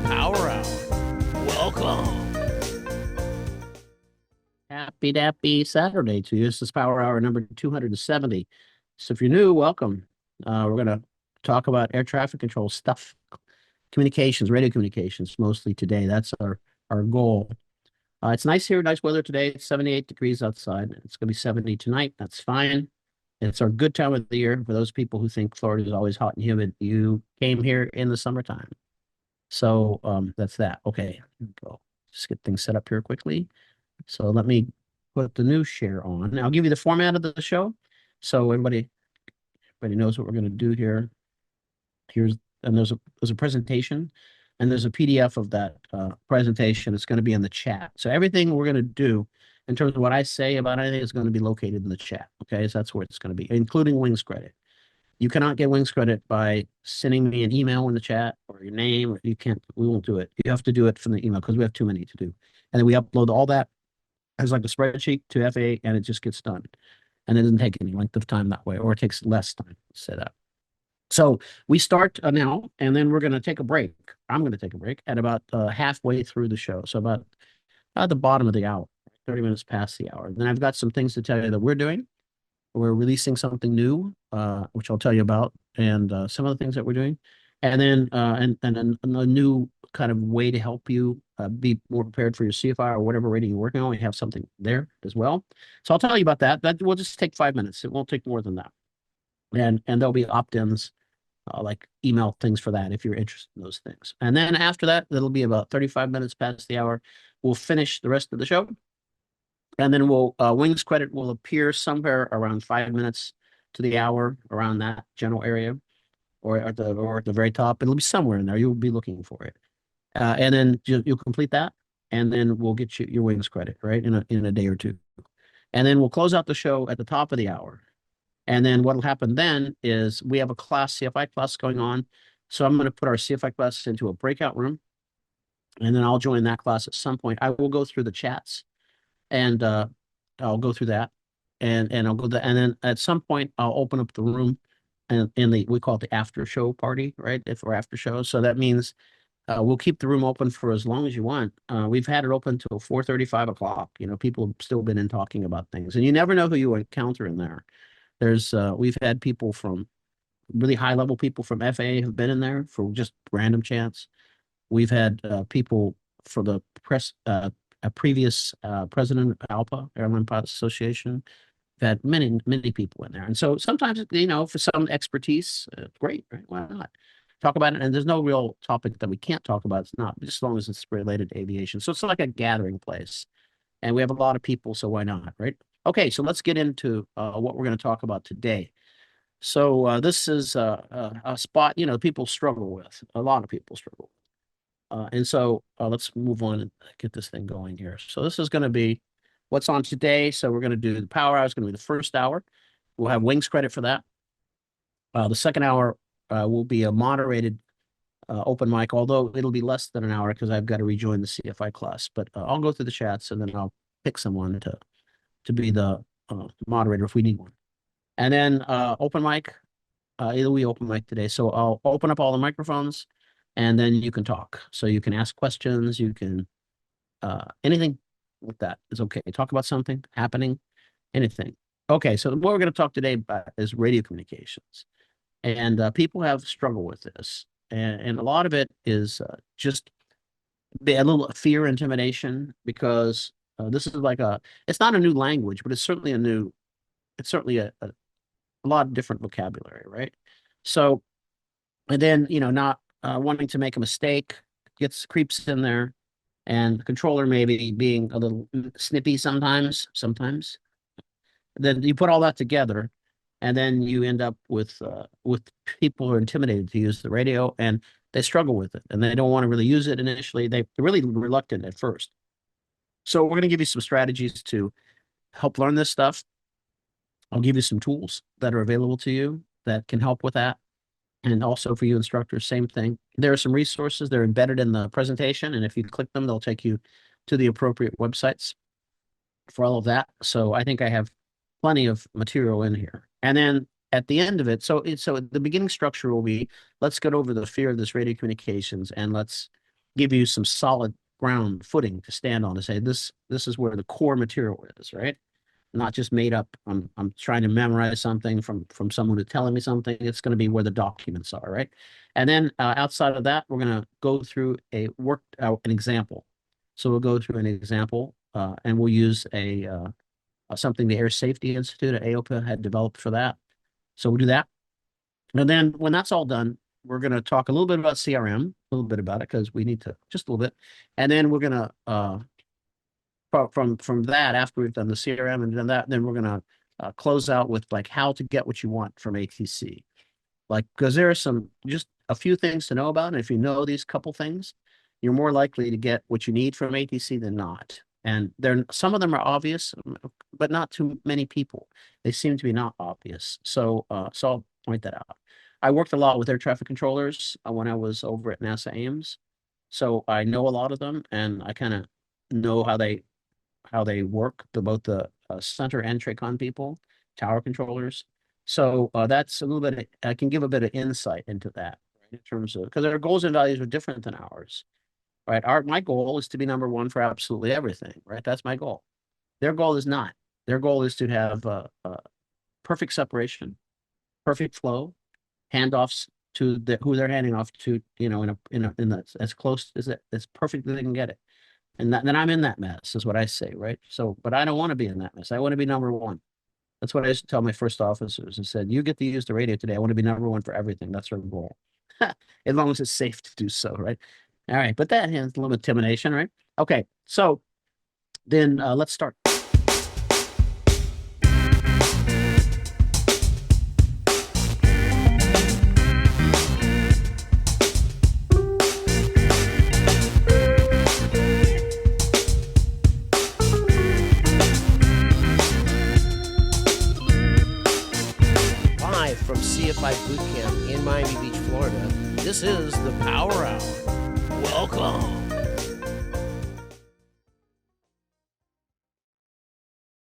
Power Hour. Welcome. Happy dappy Saturday to you. This is Power Hour number 270. So if you're new, welcome. We're going to talk about air traffic control stuff, communications, radio communications, mostly today. That's our goal. It's nice here, nice weather today. It's 78 degrees outside. It's going to be 70 tonight. That's fine. It's our good time of the year for those people who think Florida is always hot and humid. You came here in the summertime. So that's that. Okay, go. Just get things set up here quickly. So let me put the news share on. I'll give you the format of the show so everybody knows what we're going to do here. Here's and there's a presentation and there's a PDF of that presentation. It's going to be in the chat. So everything we're going to do in terms of what I say about anything is going to be located in the chat. Okay, so that's where it's going to be, including Wings credit. You cannot get Wings credit by sending me an email in the chat or your name. You can't. We won't do it. You have to do it from the email because we have too many to do. And then we upload all that as like a spreadsheet to FA, and it just gets done. And it doesn't take any length of time that way, or it takes less time to set up. So we start now, and then we're going to take a break. I'm going to take a break at about halfway through the show. So about at the bottom of the hour, 30 minutes past the hour. Then I've got some things to tell you that we're doing. We're releasing something new, which I'll tell you about, and some of the things that we're doing. And then and a new kind of way to help you be more prepared for your CFI or whatever rating you're working on. We have something there as well. So I'll tell you about that. That will just take 5 minutes. It won't take more than that. And there'll be opt-ins like email things for that if you're interested in those things. And then after that, it'll be about 35 minutes past the hour. We'll finish the rest of the show. And then we'll Wings credit will appear somewhere around 5 minutes to the hour around that general area or at the very top. It'll be somewhere in there. You'll be looking for it. And then you'll complete that, and then we'll get you your Wings credit, right, in a day or two. And then we'll close out the show at the top of the hour. And then what'll happen then is we have a class, CFI class going on. So I'm going to put our CFI class into a breakout room, and then I'll join that class at some point. I will go through the chats, and I'll go through that, and I'll go there, and then at some point I'll open up the room, and in the we call it the after show party, right? If we're after show, so that means we'll keep the room open for as long as you want. We've had it open till 4:30, 5 o'clock. You know, people have still been in talking about things, and you never know who you encounter in there. We've had people from really high level people from FAA have been in there for just random chance. We've had people for the press, a previous president of ALPA, Airline Pilots Association. We've had many people in there, and so sometimes for some expertise, great, right? Why not? Talk about it, and there's no real topic that we can't talk about. It's not, just as long as it's related to aviation. So it's like a gathering place, and we have a lot of people, so why not, right? Okay, so let's get into what we're going to talk about today. So this is a spot people struggle with. A lot of people struggle. And so let's move on and get this thing going here. So this is going to be what's on today. So we're going to do the power hour. Is going to be the first hour. We'll have Wings credit for that. The second hour will be a moderated open mic, although it'll be less than an hour because I've got to rejoin the CFI class. But I'll go through the chats and then I'll pick someone to be the moderator if we need one. And then open mic, either we open mic today. So I'll open up all the microphones and then you can talk. So you can ask questions, you can anything like that is okay. Talk about something happening, anything. Okay, so what we're going to talk today about is radio communications. And people have struggled with this. And a lot of it is just a little fear, intimidation, because this is it's not a new language, but it's certainly a lot of different vocabulary, right? So, and then, not wanting to make a mistake creeps in there, and the controller maybe being a little snippy sometimes. Then you put all that together, and then you end up with people who are intimidated to use the radio, and they struggle with it, and they don't want to really use it initially. They're really reluctant at first. So we're going to give you some strategies to help learn this stuff. I'll give you some tools that are available to you that can help with that. And also for you instructors, same thing. There are some resources. They're embedded in the presentation. And if you click them, they'll take you to the appropriate websites for all of that. So I think I have plenty of material in here. And then at the end of it, so the beginning structure will be, let's get over the fear of this radio communications and let's give you some solid ground footing to stand on to say this is where the core material is, right? Not just made up. I'm trying to memorize something from someone who's telling me something. It's going to be where the documents are, right? And then outside of that, we're going to go through an example. So we'll go through an example, and we'll use something the Air Safety Institute at AOPA had developed for that. So we'll do that. And then when that's all done, we're going to talk a little bit about CRM, a little bit about it because we need to just a little bit. And then we're going to from that, after we've done the CRM and done that, then we're going to close out with like how to get what you want from ATC. Like, because there are just a few things to know about. And if you know these couple things, you're more likely to get what you need from ATC than not. And some of them are obvious, but not too many people. They seem to be not obvious. So I'll point that out. I worked a lot with air traffic controllers when I was over at NASA Ames. So I know a lot of them, and I kind of know how they work, both the center and TRACON people, tower controllers. So that's a little bit, I can give a bit of insight into that, right, in terms of, because their goals and values are different than ours, right? My goal is to be number one for absolutely everything, right? That's my goal. Their goal is not. Their goal is to have perfect separation, perfect flow, handoffs to who they're handing off to, as close as perfect as they can get it. And then I'm in that mess, is what I say, right? So, but I don't want to be in that mess. I want to be number one. That's what I used to tell my first officers. I said, you get to use the radio today. I want to be number one for everything. That's our goal. As long as it's safe to do so, right? All right, but that has a little intimidation, right? Okay, so then let's start. From CFI Boot Camp in Miami Beach, Florida, this is the Power Hour. Welcome.